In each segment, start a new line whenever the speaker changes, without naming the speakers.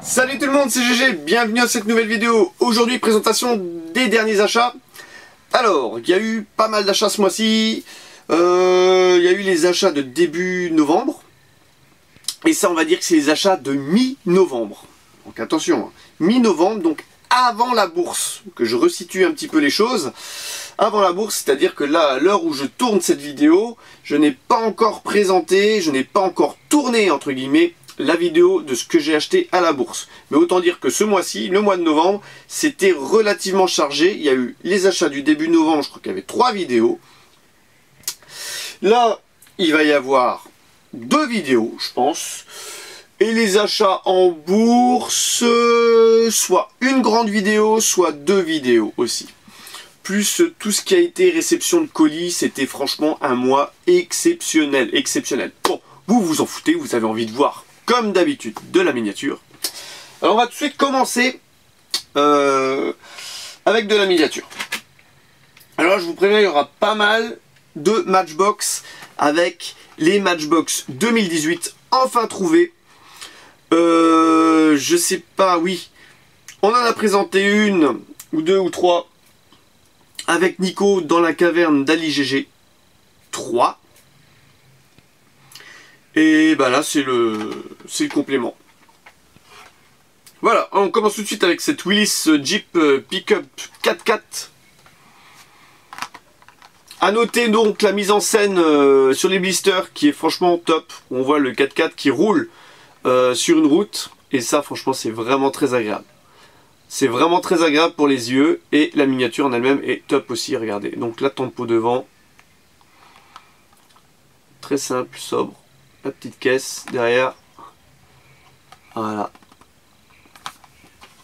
Salut tout le monde, c'est GG, bienvenue à cette nouvelle vidéo. Aujourd'hui, présentation des derniers achats. Alors, il y a eu pas mal d'achats ce mois-ci. Il y a eu les achats de début novembre. Et ça, on va dire que c'est les achats de mi-novembre. Donc attention, hein. Mi-novembre, donc avant la bourse, que je resitue un petit peu les choses. Avant la bourse, c'est-à-dire que là, à l'heure où je tourne cette vidéo, je n'ai pas encore présenté, je n'ai pas encore tourné, entre guillemets, la vidéo de ce que j'ai acheté à la bourse. Mais autant dire que ce mois-ci, le mois de novembre, c'était relativement chargé. Il y a eu les achats du début novembre, je crois qu'il y avait 3 vidéos. Là, il va y avoir 2 vidéos, je pense. Et les achats en bourse, soit une grande vidéo, soit 2 vidéos aussi. Plus tout ce qui a été réception de colis, c'était franchement un mois exceptionnel. Bon, vous vous en foutez, vous avez envie de voir, comme d'habitude, de la miniature. Alors on va tout de suite commencer avec de la miniature. Alors là, je vous préviens, il y aura pas mal de Matchbox avec les Matchbox 2018 enfin trouvés. Je sais pas, oui. On en a présenté une, ou 2 ou 3 avec Nico dans la caverne d'Ali GG 3. Et bah là, c'est le complément. Voilà, on commence tout de suite avec cette Willys Jeep Pickup 4x4. A noter donc la mise en scène sur les blisters qui est franchement top. On voit le 4x4 qui roule sur une route. Et ça, franchement, c'est vraiment très agréable. C'est vraiment très agréable pour les yeux. Et la miniature en elle-même est top aussi, regardez. Donc la tempo devant. Très simple, sobre. La petite caisse derrière. Voilà.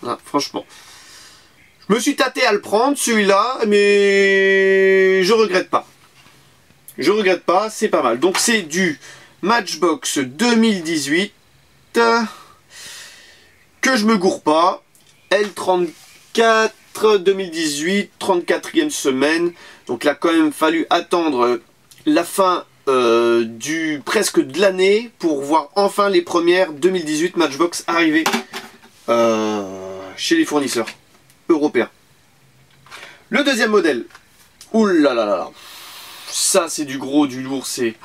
Ah, franchement. Je me suis tâté à le prendre, celui-là, mais je regrette pas. Je regrette pas, c'est pas mal. Donc c'est du Matchbox 2018. Que je me gourre pas. L34 2018, 34e semaine. Donc là, quand même, fallu attendre la fin presque de l'année pour voir enfin les premières 2018 Matchbox arriver chez les fournisseurs européens. Le deuxième modèle, oulala, ça c'est du gros, du lourd, c'est...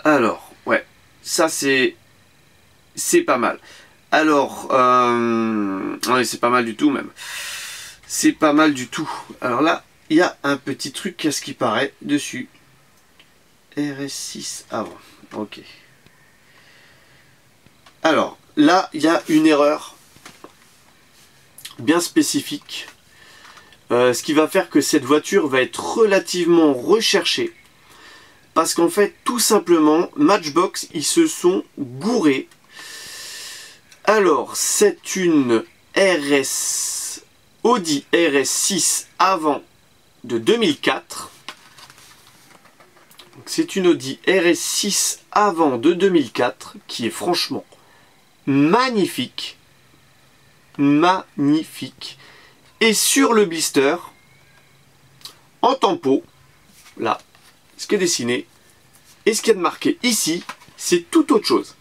Alors, ouais, ça c'est pas mal. Alors, ouais, c'est pas mal du tout même. C'est pas mal du tout. Alors là, il y a un petit truc à ce qui paraît dessus. RS6 avant. Ok. Alors, là, il y a une erreur bien spécifique. Ce qui va faire que cette voiture va être relativement recherchée. Parce qu'en fait, tout simplement, Matchbox, ils se sont gourés. Alors, c'est une Audi RS6 avant de 2004. C'est une Audi RS6 avant de 2004 qui est franchement magnifique. Magnifique. Et sur le blister, en tempo, là, ce qui est dessiné et ce qu'il y a de marqué ici, c'est tout autre chose.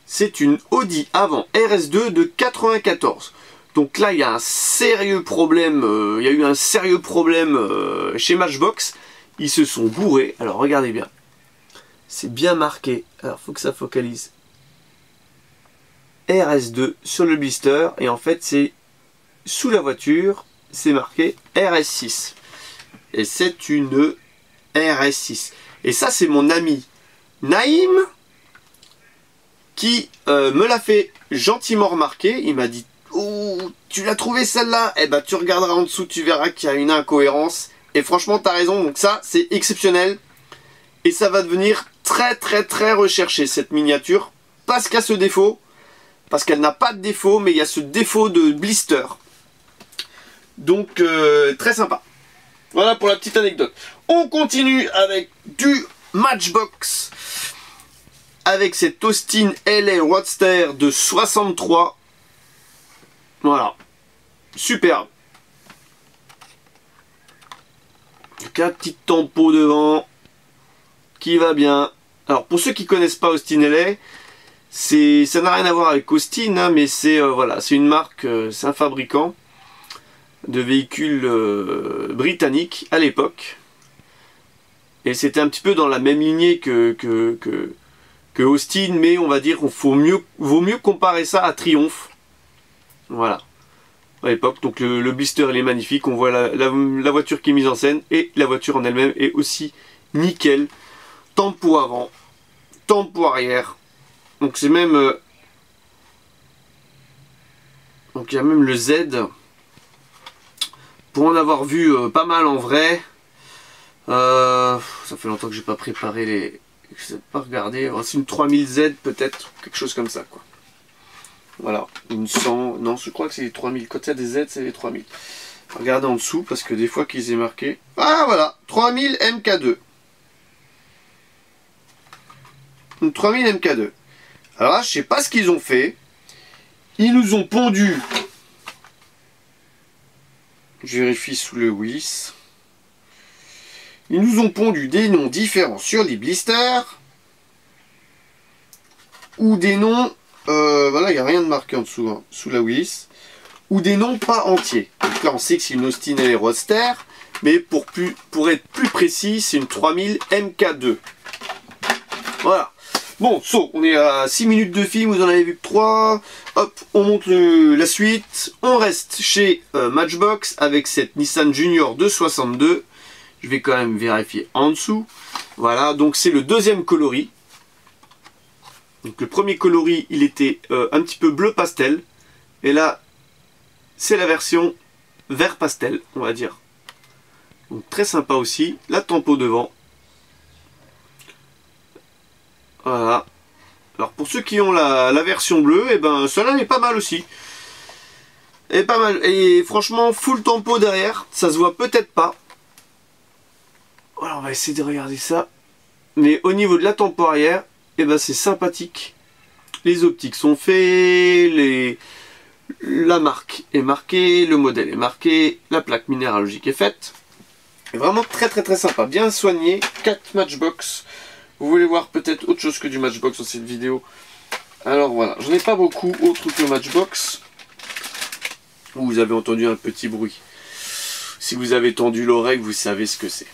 C'est une Audi avant RS2 de 94. Donc là, il y a un sérieux problème. Il y a eu un sérieux problème chez Matchbox. Ils se sont bourrés. Alors regardez bien. C'est bien marqué. Alors il faut que ça focalise. RS2 sur le blister. Et en fait, c'est sous la voiture. C'est marqué RS6. Et c'est une RS6. Et ça, c'est mon ami Naïm qui me l'a fait gentiment remarquer. Il m'a dit, oh, tu l'as trouvé celle-là? Eh ben, tu regarderas en dessous, tu verras qu'il y a une incohérence. Et franchement, tu as raison. Donc ça, c'est exceptionnel. Et ça va devenir très, très, très recherché, cette miniature. Parce qu'elle a ce défaut. Parce qu'elle n'a pas de défaut, mais il y a ce défaut de blister. Donc, très sympa. Voilà pour la petite anecdote. On continue avec du Matchbox. Avec cette Austin LA Roadster de 63. Voilà. Superbe. Donc un petit tempo devant. Qui va bien. Alors pour ceux qui ne connaissent pas Austin LA, Ça n'a rien à voir avec Austin, hein, mais c'est voilà, c'est une marque, c'est un fabricant de véhicules britanniques à l'époque. Et c'était un petit peu dans la même lignée que Austin, mais on va dire qu'il vaut mieux comparer ça à Triumph. Voilà. À l'époque, donc le blister il est magnifique, on voit la voiture qui est mise en scène, et la voiture en elle-même est aussi nickel. Tempo avant, tempo arrière. Donc c'est même... donc il y a même le Z. Pour en avoir vu pas mal en vrai. Ça fait longtemps que j'ai pas préparé les... Je sais pas regarder. C'est une 3000 Z peut-être. Quelque chose comme ça quoi. Voilà. Une 100... Non, je crois que c'est les 3000. Quand il y a des Z, c'est les 3000. Regardez en dessous parce que des fois qu'ils aient marqué. Ah voilà. 3000 MK2. Une 3000 MK2. Alors là, je sais pas ce qu'ils ont fait. Ils nous ont pondu. Je vérifie sous le WIS. Ils nous ont pondu des noms différents sur les blisters. Ou des noms... voilà, il n'y a rien de marqué en dessous, hein, sous la WIS. Ou des noms pas entiers. Donc là, on sait que c'est une Austin et Roadster. Mais pour être plus précis, c'est une 3000 MK2. Voilà. Bon, on est à 6 minutes de film, vous en avez vu que 3. Hop, on monte la suite. On reste chez Matchbox avec cette Nissan Junior de 62. Je vais quand même vérifier en dessous. Voilà, donc c'est le deuxième coloris. Donc le premier coloris, il était un petit peu bleu pastel. Et là, c'est la version vert pastel, on va dire. Donc très sympa aussi. La tempo devant. Voilà. Alors pour ceux qui ont la version bleue, et ben celle-là est pas mal aussi. Et pas mal. Et franchement, full tempo derrière, ça se voit peut-être pas. Voilà, on va essayer de regarder ça. Mais au niveau de la tempo arrière, et ben c'est sympathique. Les optiques sont faits, la marque est marquée, le modèle est marqué, la plaque minéralogique est faite. Et vraiment très très très sympa, bien soigné. 4 Matchbox. Vous voulez voir peut-être autre chose que du Matchbox dans cette vidéo? Alors voilà, j'en ai pas beaucoup autre que le Matchbox. Vous avez entendu un petit bruit. Si vous avez tendu l'oreille, vous savez ce que c'est.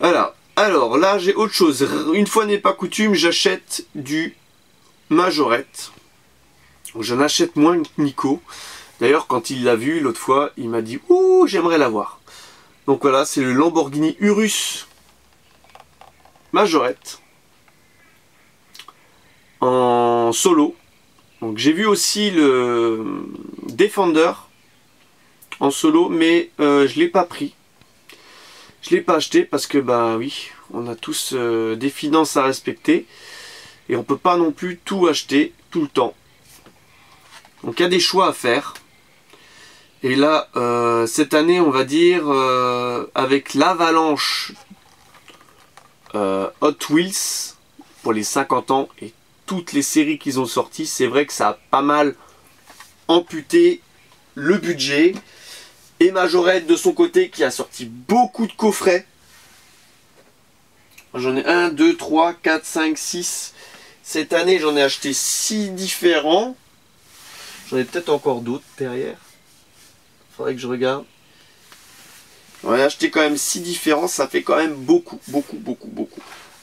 Voilà, alors là j'ai autre chose. Une fois n'est pas coutume, j'achète du Majorette. J'en achète moins que Nico. D'ailleurs quand il l'a vu l'autre fois, il m'a dit « Ouh, j'aimerais l'avoir ». Donc voilà, c'est le Lamborghini Urus Majorette en solo. Donc j'ai vu aussi le Defender en solo, mais je l'ai pas pris. Je l'ai pas acheté parce que bah oui, on a tous des finances à respecter et on peut pas non plus tout acheter tout le temps. Donc il y a des choix à faire. Et là, cette année, on va dire, avec l'avalanche Hot Wheels pour les 50 ans et toutes les séries qu'ils ont sorties, c'est vrai que ça a pas mal amputé le budget. Et Majorette de son côté qui a sorti beaucoup de coffrets. J'en ai 1, 2, 3, 4, 5, 6. Cette année j'en ai acheté 6 différents. J'en ai peut-être encore d'autres derrière. Faudrait que je regarde. On a acheté quand même 6 différents, ça fait quand même beaucoup.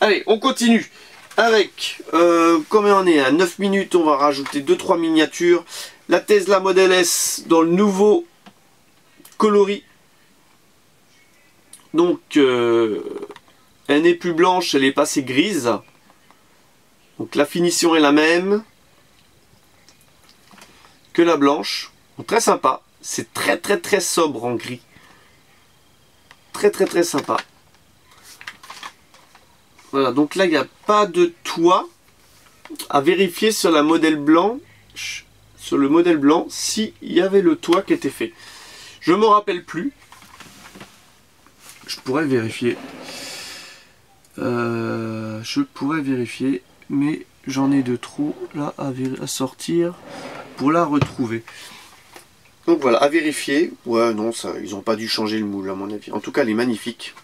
Allez, on continue avec, comme on est à 9 minutes, on va rajouter 2-3 miniatures. La Tesla Model S dans le nouveau coloris. Donc, elle n'est plus blanche, elle est passée grise. Donc la finition est la même que la blanche. Donc, très sympa. C'est très sobre en gris. Très sympa. Voilà, donc là il n'y a pas de toit. À vérifier sur la modèle blanc. Sur le modèle blanc, s'il y avait le toit qui était fait. Je me rappelle plus. Je pourrais vérifier. Je pourrais vérifier. Mais j'en ai de trop là à sortir pour la retrouver. Donc voilà, à vérifier. Ouais, non, ça, ils n'ont pas dû changer le moule à mon avis. En tout cas, elle est magnifique.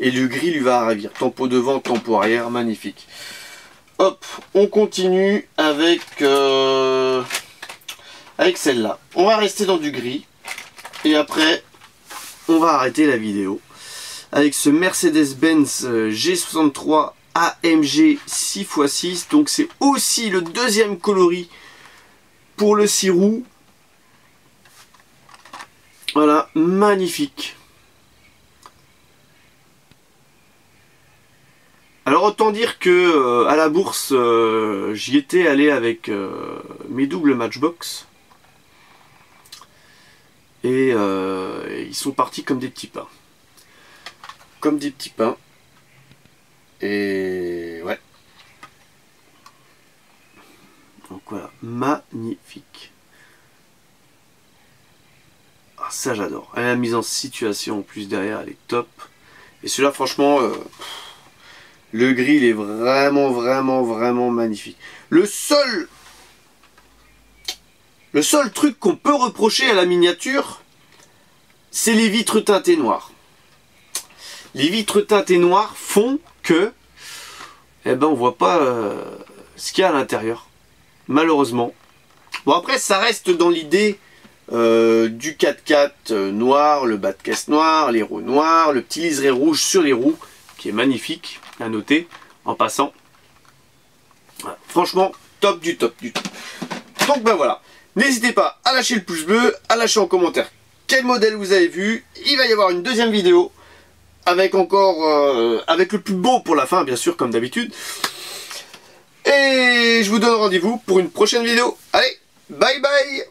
Et le gris lui va ravir. Tempo devant, tempo arrière, magnifique. hop, on continue avec, avec celle-là. On va rester dans du gris. Et après, on va arrêter la vidéo. Avec ce Mercedes-Benz G63 AMG 6x6. Donc c'est aussi le deuxième coloris pour le 6 roues. Voilà, magnifique. Alors autant dire que à la bourse, j'y étais allé avec mes doubles Matchbox. Et ils sont partis comme des petits pains. Comme des petits pains. Et ouais. Donc voilà, magnifique. Ah, ça j'adore. La mise en situation en plus derrière, elle est top. Et celui-là franchement, le gris il est vraiment magnifique. Le seul truc qu'on peut reprocher à la miniature, c'est les vitres teintées noires. Les vitres teintées noires font que, eh ben, on voit pas ce qu'il y a à l'intérieur, malheureusement. Bon après, ça reste dans l'idée du 4x4 noir, le bas de caisse noir, les roues noires, le petit liseré rouge sur les roues, qui est magnifique, à noter, en passant. Voilà. Franchement, top du top du top. Donc ben voilà. N'hésitez pas à lâcher le pouce bleu, à lâcher en commentaire quel modèle vous avez vu. Il va y avoir une deuxième vidéo avec encore avec le plus beau pour la fin, bien sûr, comme d'habitude. Et je vous donne rendez-vous pour une prochaine vidéo. Allez, bye bye.